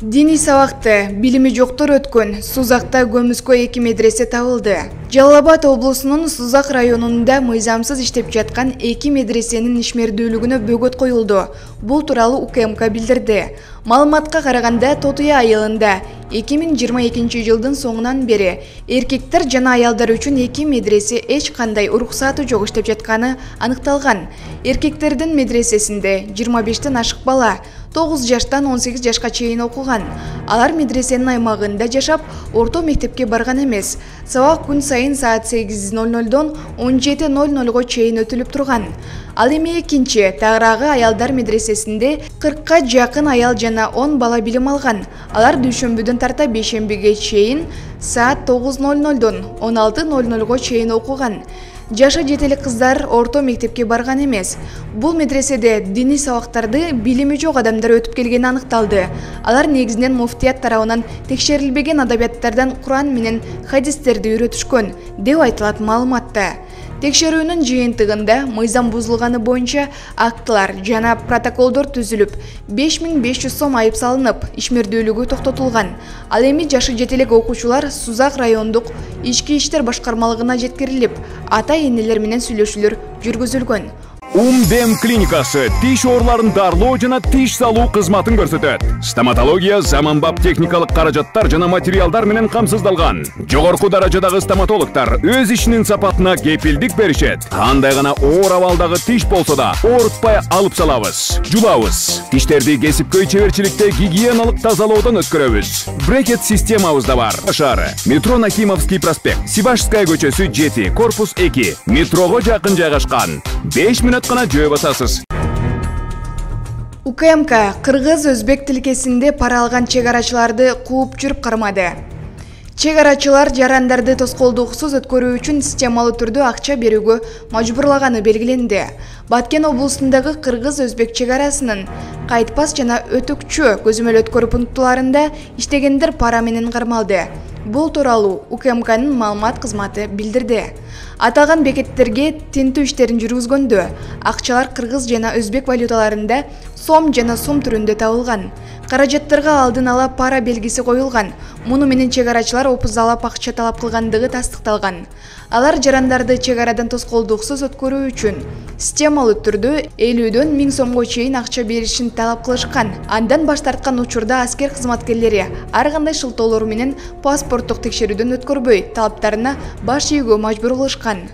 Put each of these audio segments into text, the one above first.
Диний сабакты билими жоктор өткөн Сузакта көмүскө 2 медресе табылды. Жалал Абад облусунун Сузак районунда мыйзамсыз иштеп жаткан 2 медресенин ишмердүүлүгүнө бөгөт коюлду. Бул тууралуу УКМК билдирди. Маалыматка караганда Тотуя айылында 2022 жылдын соңунан бери эркектер жана аялдар үчүн 2 медресе эч кандай уруксаты жок иштеп жатканы аныкталган. Эркектердин медресесинде 25тен ашык бала 9 жаштан 18 жашка чейин окуган. Алар медресенин аймагында жашап, орто мектепке барган эмес. Сабак күн сайын саат 8:00дон 17:00го чейин өтүлүп турган. Ал эми экинчи тагыраагы аялдар медресесинде 40ка жакын аял жана 10 бала билим алган. Алар дүйшөмбүдөн тарта бейшембиге чейин саат 9:00дон 16:00го чейин окуган. Жашы жетелик кыздар орто мектепке барган эмес. Бул медреседе диний сабактарды билими жок адамдар өтүп келгени аныкталды. Алар негизинен муфтият тарабынан текшерилбеген адабияттардан Куран менен хадистерди үйрөтүшкөн, деп айтылат маалыматта. Текшерүүнүн жыйынтыгында мыйзам бузулганы боюнча актылар жана протоколдор түзүлүп, 5500 сом айып салынып, ишмердүүлүгү токтотулган. Ал эми жашы жетелек окуучулар Сузак райондук ички иштер башкармалыгына жеткирилип, ата-энелер менен сүйлөшүүлөр жүргүзүлгөн. Умдем клиникасы тиш ооруларын дарылоо жана тиш салуу кызматын көрсөтөт. Стоматология заманбап техникалык каражаттар жана материалдар менен камсыздалган. Жогорку даражадагы стоматологдор өз ишинин сапатына кепилдик беришет. Кандай гана оор абалдагы тиш болсо да оорутпай алып салабыз, жулабыз. Тиштерди кесипкөй чеберчиликте гигиеналык тазалоодон өткөрөбүз. Брекет системабыз да бар. Шаары метро Нахимовский проспект, Сибашская көчөсү 7, корпус 2. Метрого жакын жайгашкан. 5 минут гана жөө басасыз. УКМК кыргыз-өзбек тилкесинде пара алган чегарачыларды кууп жүрүп кармады. Чегарачылар жарандарды тоскоолдуксуз өткөрүү үчүн системалуу түрдө акча берүүгө мажбурлаганы белгиленди. Баткен облусундагы кыргыз-өзбек чегарасынын кайтпас жана өтөкчү көзөмөл өткөрүү пунктларында иштегендер пара менен кармалды. Бул тууралуу УКМКнын маалымат кызматы билдирди. Аталган бекеттерге тинтүү иштерин жүргүзгөндө акчалар кыргыз жана өзбек валюталарында сом жана сум түрүндө табылган. Каражаттарга алдын ала пара белгиси коюлган. Муну менен чегарачылар опузалап акча талап кылгандыгы тастыкталган. Алар жарандарды чегарадан тоскоолдуксуз өткөрүү үчүн системалуу түрдө 50дөн 1000 сомго чейин акча беришин талап кылышкан. Андан баш тарткан учурда аскер кызматкерлери ар кандай шылтоолор менен паспорттук текшерүүдөн өткөрбөй, талаптарына баш ийүүгө мажбур кылышкан.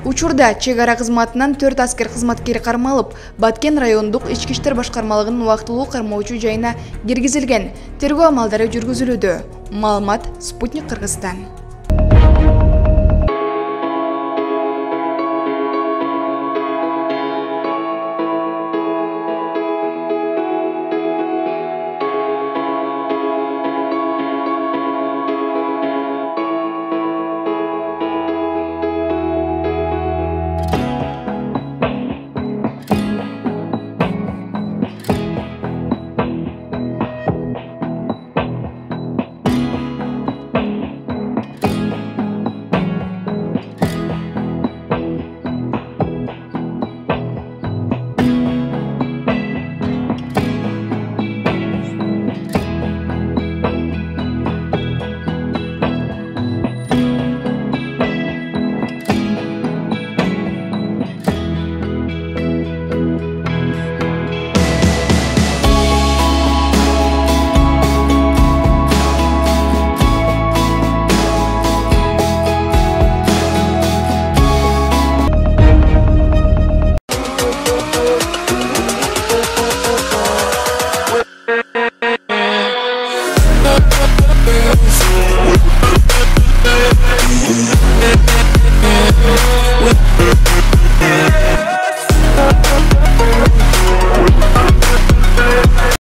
Учурда чегара кызматынан 4 аскер кызматкери кармалып, Баткен райондук ички иштер башкармалыгынын убактылуу кармоочу жайына киргизилген. Тергөө амалдары жүргүзүлүүдө. Маалымат Спутник Кыргызстан.